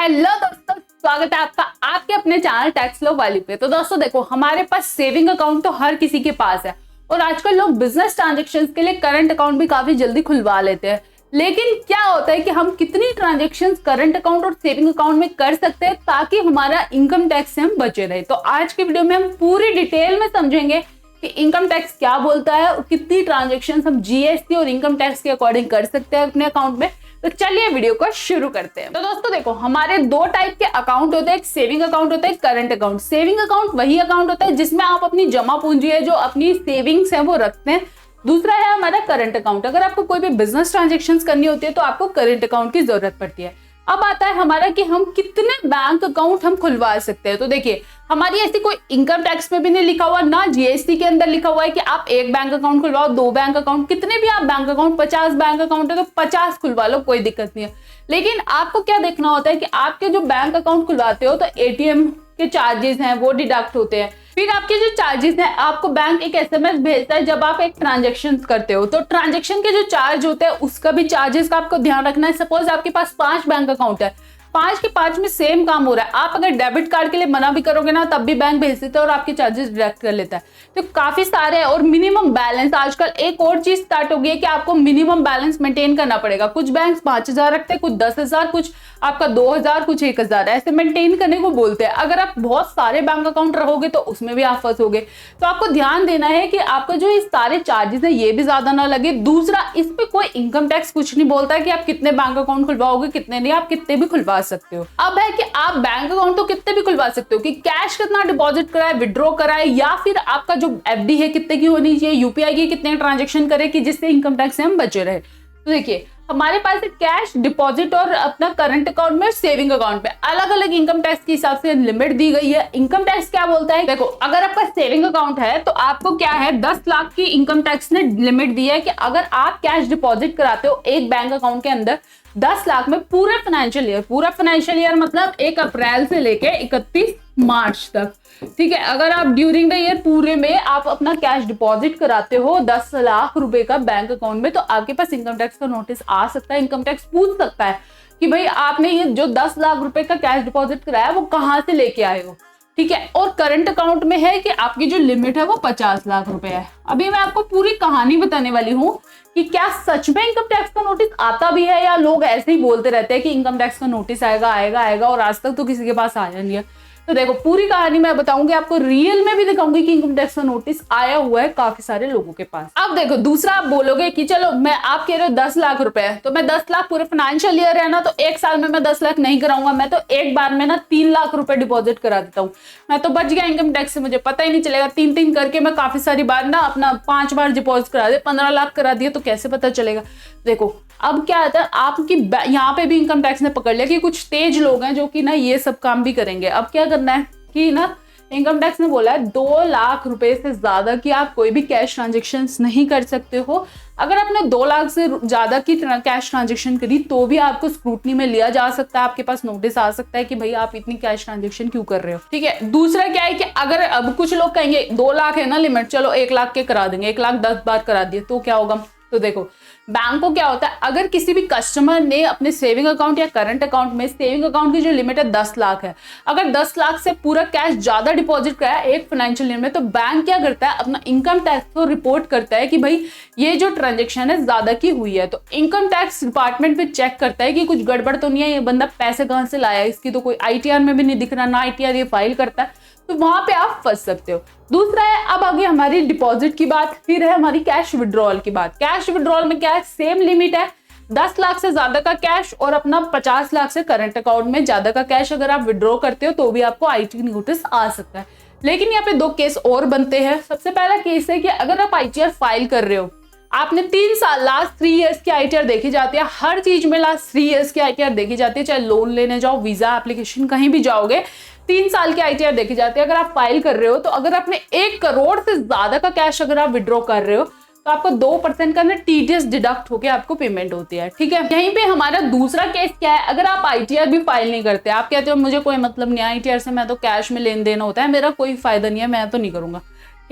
Hello दोस्तों, स्वागत है आपका आपके अपने चैनल टैक्स लॉ वैल्यू पे। तो दोस्तों देखो, हमारे पास सेविंग अकाउंट तो हर किसी के पास है और आजकल लोग बिजनेस ट्रांजेक्शन्स के लिए करंट अकाउंट भी काफी जल्दी खुलवा लेते हैं। लेकिन क्या होता है कि हम कितनी ट्रांजेक्शन्स करंट अकाउंट और सेविंग अकाउंट में कर सकते हैं ताकि हमारा इनकम टैक्स से हम बचे रहे। तो आज की वीडियो में हम पूरी डिटेल में समझेंगे कि इनकम टैक्स क्या बोलता है और कितनी ट्रांजेक्शन्स हम जीएसटी और इनकम टैक्स के अकॉर्डिंग कर सकते हैं अपने अकाउंट में। तो चलिए वीडियो को शुरू करते हैं। तो दोस्तों देखो, हमारे दो टाइप के अकाउंट होते हैं, एक सेविंग अकाउंट होता है, एक करंट अकाउंट। सेविंग अकाउंट वही अकाउंट होता है जिसमें आप अपनी जमा पूंजी है जो अपनी सेविंग्स है वो रखते हैं। दूसरा है हमारा करंट अकाउंट। अगर आपको कोई भी बिजनेस ट्रांजेक्शन्स करनी होती है तो आपको करंट अकाउंट की जरूरत पड़ती है। अब आता है हमारा कि हम कितने बैंक अकाउंट हम खुलवा सकते हैं। तो देखिए, हमारी ऐसी कोई इनकम टैक्स में भी नहीं लिखा हुआ, ना जीएसटी के अंदर लिखा हुआ है कि आप एक बैंक अकाउंट खुलवाओ, दो बैंक अकाउंट, कितने भी आप बैंक अकाउंट, 50 बैंक अकाउंट है तो 50 खुलवा लो, कोई दिक्कत नहीं है। लेकिन आपको क्या देखना होता है कि आपके जो बैंक अकाउंट खुलवाते हो तो एटीएम के चार्जेस हैं वो डिडक्ट होते हैं। फिर आपके जो चार्जेस हैं, आपको बैंक एक एसएमएस भेजता है जब आप एक ट्रांजैक्शन करते हो, तो ट्रांजैक्शन के जो चार्ज होते हैं उसका भी चार्जेस का आपको ध्यान रखना है। सपोज आपके पास 5 बैंक अकाउंट है, 5 के 5 में सेम काम हो रहा है, आप अगर डेबिट कार्ड के लिए मना भी करोगे ना तब भी बैंक भेज देता है और आपके चार्जेस डिडक्ट कर लेता है। तो काफी सारे है। और मिनिमम बैलेंस, आजकल एक और चीज स्टार्ट हो गई है कि आपको मिनिमम बैलेंस मेंटेन करना पड़ेगा। कुछ बैंक 5,000 रखते हैं, कुछ 10,000, कुछ आपका 2,000, कुछ 1,000, ऐसे मेंटेन करने को बोलते हैं। अगर आप बहुत सारे बैंक अकाउंट रहोगे तो उसमें भी आप फंसोगे। तो आपको ध्यान देना है कि आपका जो इस सारे चार्जेस है ये भी ज्यादा ना लगे। दूसरा, इस पे कोई इनकम टैक्स कुछ नहीं बोलता है कि आप कितने बैंक अकाउंट खुलवाओगे, कितने नहीं, आप कितने भी खुलवा सकते हो। अब है कि आप बैंक अकाउंट तो कितने भी खुलवा सकते हो कि कैश कितना डिपॉजिट कराए, विड्रॉ कराए, या फिर आपका जो एफडी है कितने की होनी चाहिए, यूपीआई की कितने ट्रांजेक्शन करे कि जिससे इनकम टैक्स से हम बचे रहे। तो देखिए, हमारे पास कैश डिपॉजिट और अपना करंट अकाउंट में, सेविंग अकाउंट में अलग अलग इनकम टैक्स के हिसाब से लिमिट दी गई है। इनकम टैक्स क्या बोलता है, देखो अगर आपका सेविंग अकाउंट है तो आपको क्या है, 10 लाख की इनकम टैक्स ने लिमिट दी है कि अगर आप कैश डिपॉजिट कराते हो एक बैंक अकाउंट के अंदर 10 लाख में पूरा फाइनेंशियल ईयर मतलब 1 अप्रैल से लेके 31 मार्च तक, ठीक है। अगर आप ड्यूरिंग द ईयर पूरे में आप अपना कैश डिपॉजिट कराते हो 10 लाख रुपए का बैंक अकाउंट में, तो आपके पास इनकम टैक्स का नोटिस आ सकता है। इनकम टैक्स पूछ सकता है कि भाई आपने ये जो 10 लाख रुपए का कैश डिपॉजिट कराया वो कहाँ से लेके आए हो, ठीक है। और करंट अकाउंट में है कि आपकी जो लिमिट है वो 50 लाख रुपए है। अभी मैं आपको पूरी कहानी बताने वाली हूँ कि क्या सच में इनकम टैक्स का नोटिस आता भी है या लोग ऐसे ही बोलते रहते हैं कि इनकम टैक्स का नोटिस आएगा और आज तक तो किसी के पास आया नहीं है। तो देखो, पूरी कहानी मैं बताऊंगी आपको, रियल में भी दिखाऊंगी कि इनकम टैक्स का नोटिस आया हुआ है काफी सारे लोगों के पास। अब देखो, दूसरा आप बोलोगे कि चलो मैं, आप कह रहे हो 10 लाख रुपए है तो मैं 10 लाख पूरे फाइनेंशियल ईयर है ना, तो एक साल में मैं 10 लाख नहीं कराऊंगा, मैं तो एक बार में ना 3 लाख रुपए डिपॉजिट करा देता हूँ, मैं तो बच गया इनकम टैक्स से, मुझे पता ही नहीं चलेगा। 3 करके मैं काफी सारी बार ना अपना 5 बार डिपॉजिट करा दे, 15 लाख करा दिया तो कैसे पता चलेगा। देखो अब क्या आता है, आपकी यहाँ पे भी इनकम टैक्स ने पकड़ लिया कि कुछ तेज लोग हैं जो कि ना ये सब काम भी करेंगे। अब क्या करना है कि ना, इनकम टैक्स ने बोला है 2 लाख रुपए से ज्यादा की आप कोई भी कैश ट्रांजेक्शन्स नहीं कर सकते हो। अगर आपने 2 लाख से ज्यादा की कैश ट्रांजेक्शन करी तो भी आपको स्क्रूटनी में लिया जा सकता है, आपके पास नोटिस आ सकता है कि भाई आप इतनी कैश ट्रांजेक्शन क्यों कर रहे हो, ठीक है। दूसरा क्या है कि अगर अब कुछ लोग कहेंगे 2 लाख है ना लिमिट, चलो 1 लाख के करा देंगे, 1 लाख 10 बार करा दिए तो क्या होगा। तो देखो, बैंक को क्या होता है, अगर किसी भी कस्टमर ने अपने सेविंग अकाउंट या करंट अकाउंट में, सेविंग अकाउंट की जो लिमिट है 10 लाख है, अगर 10 लाख से पूरा कैश ज्यादा डिपॉजिट कराया एक फाइनेंशियल ईयर में, तो बैंक क्या करता है, अपना इनकम टैक्स को रिपोर्ट करता है कि भाई ये जो ट्रांजेक्शन है ज्यादा की हुई है। तो इनकम टैक्स डिपार्टमेंट भी चेक करता है कि कुछ गड़बड़ तो नहीं है, ये बंदा पैसे कहाँ से लाया, इसकी तो कोई आईटीआर में भी नहीं दिख रहा, ना आईटीआर ये फाइल करता है, तो वहां पे आप फंस सकते हो। दूसरा है, अब आगे हमारी डिपॉजिट की बात, फिर है हमारी कैश विड्रॉल की बात। कैश विड्रॉल में क्या है, सेम लिमिट है, 10 लाख से ज्यादा का कैश और अपना 50 लाख से करंट अकाउंट में ज्यादा का कैश अगर आप विड्रॉ करते हो तो भी आपको आईटी नोटिस आ सकता है। लेकिन यहाँ पे 2 केस और बनते हैं। सबसे पहला केस है कि अगर आप आईटीआर फाइल कर रहे हो, आपने 3 साल, लास्ट 3 इयर्स की आईटीआर देखी जाती है, हर चीज में लास्ट 3 इयर्स की आईटीआर देखी जाती है, चाहे लोन लेने जाओ, वीजा एप्लीकेशन कहीं भी जाओगे, 3 साल की आईटीआर देखी जाती है। अगर आप फाइल कर रहे हो तो अगर आपने 1 करोड़ से ज्यादा का कैश अगर आप विड्रॉ कर रहे हो तो आपको 2% का ना टीडीएस डिडक्ट होके आपको पेमेंट होती है, ठीक है। यहीं पे हमारा दूसरा केस क्या है, अगर आप आईटीआर भी फाइल नहीं करते, आप कहते हो मुझे कोई मतलब नहीं आईटीआर से, मैं तो कैश में लेन देन होता है, मेरा कोई फायदा नहीं है, मैं तो नहीं करूंगा,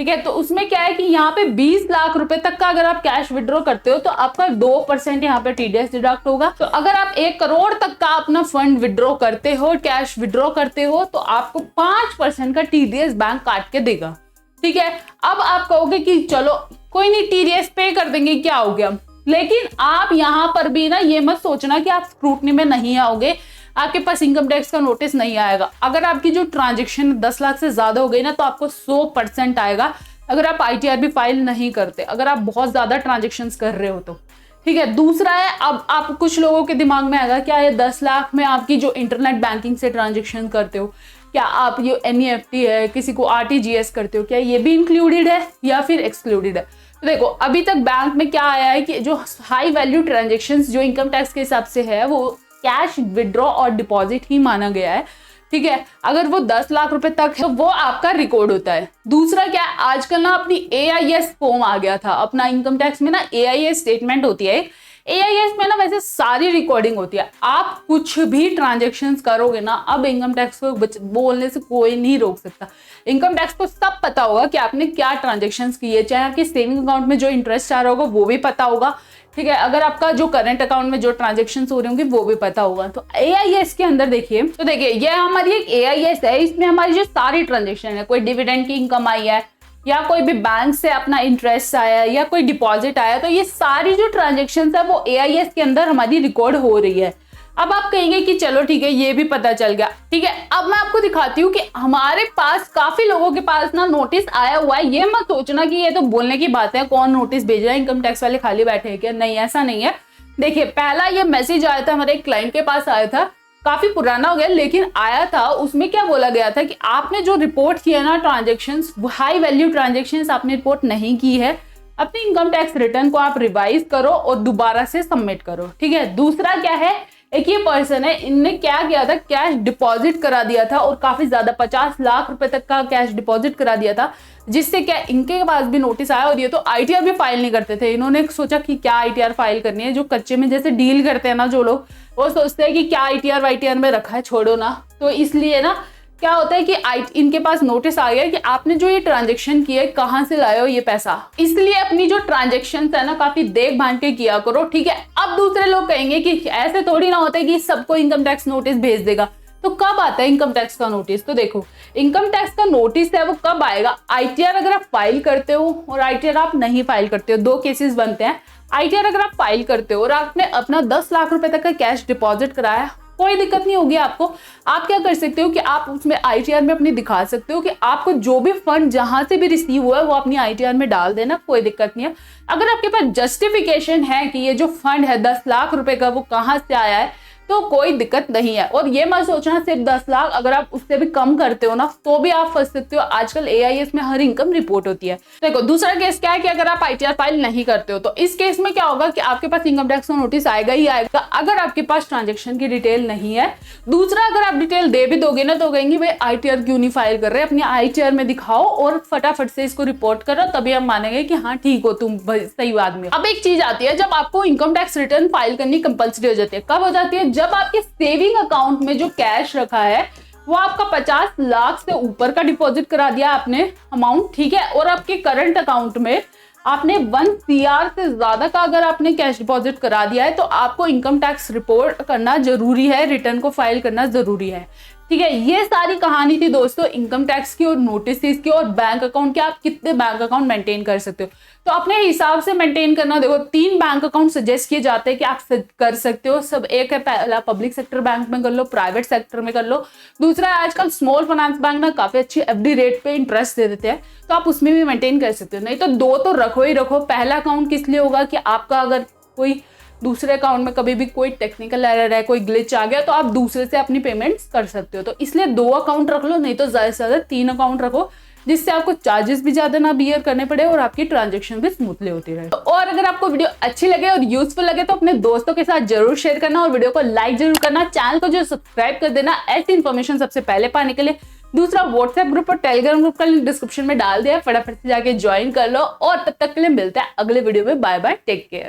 ठीक है। तो उसमें क्या है कि यहाँ पे 20 लाख रुपए तक का अगर आप कैश विड्रॉ करते हो तो आपका 2% यहाँ पे TDS डिडक्ट होगा। तो अगर आप 1 करोड़ तक का अपना फंड विड्रॉ करते हो, कैश विड्रॉ करते हो, तो आपको 5% का TDS बैंक काट के देगा। ठीक है। अब आप कहोगे कि चलो कोई नहीं, TDS पे कर देंगे, क्या हो गया। लेकिन आप यहाँ पर भी ना ये मत सोचना कि आप स्क्रूटनी में नहीं आओगे, आपके पास इनकम टैक्स का नोटिस नहीं आएगा। अगर आपकी जो ट्रांजेक्शन 10 लाख से ज्यादा हो गई ना तो आपको 100% आएगा, अगर आप ITR भी फाइल नहीं करते, अगर आप बहुत ज्यादा ट्रांजेक्शन्स कर रहे हो तो। ठीक है। दूसरा है, अब आप कुछ लोगों के दिमाग में आएगा क्या ये 10 लाख में आपकी जो इंटरनेट बैंकिंग से ट्रांजेक्शन करते हो, क्या आप ये NEFT है, किसी को RTGS करते हो, क्या ये भी इंक्लूडेड है या फिर एक्सक्लूडेड है। तो देखो अभी तक बैंक में क्या आया है कि जो हाई वैल्यू ट्रांजेक्शन्स जो इनकम टैक्स के हिसाब से है वो कैश विड्रॉ और डिपॉजिट ही माना गया है। ठीक है। अगर वो 10 लाख रुपए तक है तो वो आपका रिकॉर्ड होता है। दूसरा क्या है, आजकल ना अपनी AIS फॉर्म आ गया था, अपना इनकम टैक्स में ना AIS स्टेटमेंट होती है। AIS में ना वैसे सारी रिकॉर्डिंग होती है, आप कुछ भी ट्रांजेक्शन्स करोगे ना, अब इनकम टैक्स को बोलने से कोई नहीं रोक सकता। इनकम टैक्स को सब पता होगा कि आपने क्या ट्रांजेक्शन्स किए, चाहे आपके सेविंग अकाउंट में जो इंटरेस्ट आ रहा होगा वो भी पता होगा। ठीक है। अगर आपका जो करंट अकाउंट में जो ट्रांजेक्शन्स हो रहे होंगे वो भी पता होगा। तो AIS के अंदर देखिए, तो देखिए ये हमारी एक AIS है, इसमें हमारी जो सारी ट्रांजेक्शन है, कोई डिविडेंड की इनकम आई है या कोई भी बैंक से अपना इंटरेस्ट आया या कोई डिपॉजिट आया, तो ये सारी जो ट्रांजेक्शन्स है वो AIS के अंदर हमारी रिकॉर्ड हो रही है। अब आप कहेंगे कि चलो ठीक है ये भी पता चल गया। ठीक है। अब मैं आपको दिखाती हूँ कि हमारे पास काफी लोगों के पास ना नोटिस आया हुआ है। ये मत सोचना कि ये तो बोलने की बात है, कौन नोटिस भेज रहा है, इनकम टैक्स वाले खाली बैठे हैं क्या, नहीं ऐसा नहीं है। देखिए पहला ये मैसेज आया था, हमारे एक क्लाइंट के पास आया था, काफी पुराना हो गया लेकिन आया था। उसमें क्या बोला गया था कि आपने जो रिपोर्ट किया ना ट्रांजेक्शन्स, हाई वैल्यू ट्रांजेक्शन्स आपने रिपोर्ट नहीं की है, अपनी इनकम टैक्स रिटर्न को आप रिवाइज करो और दोबारा से सबमिट करो। ठीक है। दूसरा क्या है, एक ये पर्सन है, इनने क्या किया था, कैश डिपॉजिट करा दिया था और काफी ज्यादा 50 लाख रुपए तक का कैश डिपॉजिट करा दिया था, जिससे क्या इनके पास भी नोटिस आया। और ये तो ITR भी फाइल नहीं करते थे, इन्होंने सोचा कि क्या ITR फाइल करनी है। जो कच्चे में जैसे डील करते हैं ना जो लोग, वो सोचते हैं कि क्या ITR वाईटीआर में रखा है, छोड़ो ना। तो इसलिए ना क्या होता है कि इनके पास नोटिस आ गया कि आपने जो ये ट्रांजेक्शन किया है कहाँ से लाए हो ये पैसा, इसलिए अपनी जो ट्रांजेक्शन है ना काफी देख भान के किया करो। ठीक है। अब दूसरे लोग कहेंगे कि ऐसे थोड़ी ना होता है कि सबको इनकम टैक्स नोटिस भेज देगा। तो कब आता है इनकम टैक्स का नोटिस, तो देखो इनकम टैक्स का नोटिस है वो कब आएगा, ITR अगर आप फाइल करते हो और ITR आप नहीं फाइल करते हो, दो केसेस बनते हैं। ITR अगर आप फाइल करते हो और आपने अपना 10 लाख रुपए तक का कैश डिपॉजिट कराया, कोई दिक्कत नहीं होगी आपको। आप क्या कर सकते हो कि आप उसमें ITR में अपनी दिखा सकते हो कि आपको जो भी फंड जहां से भी रिसीव हुआ है वो अपनी ITR में डाल देना, कोई दिक्कत नहीं है। अगर आपके पास जस्टिफिकेशन है कि ये जो फंड है 10 लाख रुपए का वो कहां से आया है तो कोई दिक्कत नहीं है। और ये मत सोचना सिर्फ 10 लाख, अगर आप उससे भी कम करते हो ना तो भी आप फंस सकते हो। आजकल AIS में हर इनकम रिपोर्ट होती है। देखो दूसरा केस क्या है कि अगर आप ITR फाइल नहीं करते हो तो इस केस में क्या होगा कि आपके पास इनकम टैक्स का नोटिस आएगा ही आएगा अगर आपके पास ट्रांजेक्शन की डिटेल नहीं है। दूसरा, अगर आप डिटेल दे भी दोगे ना तो कहेंगे भाई ITR क्यों नहीं फाइल कर रहे, अपनी ITR में दिखाओ और फटाफट से इसको रिपोर्ट करो, तभी हम मानेंगे कि हाँ ठीक हो तुम सही आदमी हो। अब एक चीज आती है, जब आपको इनकम टैक्स रिटर्न फाइल करनी कंपल्सरी हो जाती है, कब हो जाती है, जब आपके सेविंग अकाउंट में जो कैश रखा है वो आपका 50 लाख से ऊपर का डिपॉजिट करा दिया आपने अमाउंट, ठीक है, और आपके करंट अकाउंट में आपने 1 CR से ज्यादा का अगर आपने कैश डिपॉजिट करा दिया है तो आपको इनकम टैक्स रिपोर्ट करना जरूरी है, रिटर्न को फाइल करना जरूरी है। ठीक है। ये सारी कहानी थी दोस्तों इनकम टैक्स की और नोटिस की और बैंक अकाउंट के, आप कितने बैंक अकाउंट मेंटेन कर सकते हो तो अपने हिसाब से मेंटेन करना। देखो 3 बैंक अकाउंट सजेस्ट किए जाते हैं कि आप कर सकते हो सब। एक है पहला पब्लिक सेक्टर बैंक में कर लो, प्राइवेट सेक्टर में कर लो। दूसरा है आजकल स्मॉल फाइनेंस बैंक ना काफी अच्छी FD रेट पे इंटरेस्ट दे देते हैं तो आप उसमें भी मेंटेन कर सकते हो। नहीं तो 2 तो रखो ही रखो। पहला अकाउंट किस लिए होगा कि आपका अगर कोई दूसरे अकाउंट में कभी भी कोई टेक्निकल एरर है, कोई ग्लिच आ गया तो आप दूसरे से अपनी पेमेंट्स कर सकते हो। तो इसलिए 2 अकाउंट रख लो, नहीं तो ज्यादा से ज्यादा 3 अकाउंट रखो, जिससे आपको चार्जेस भी ज्यादा ना बियर करने पड़े और आपकी ट्रांजैक्शन भी स्मूथली होती रहे। और अगर आपको वीडियो अच्छी लगे और यूजफुल लगे तो अपने दोस्तों के साथ जरूर शेयर करना और वीडियो को लाइक जरूर करना, चैनल को जो सब्सक्राइब कर देना ऐसी इन्फॉर्मेशन सबसे पहले पाने के लिए। दूसरा, व्हाट्सएप ग्रुप और टेलीग्राम ग्रुप का लिंक डिस्क्रिप्शन में डाल दिया, फटाफट से जाके ज्वाइन कर लो। और तब तक के लिए मिलते हैं अगले वीडियो में। Bye bye, take care.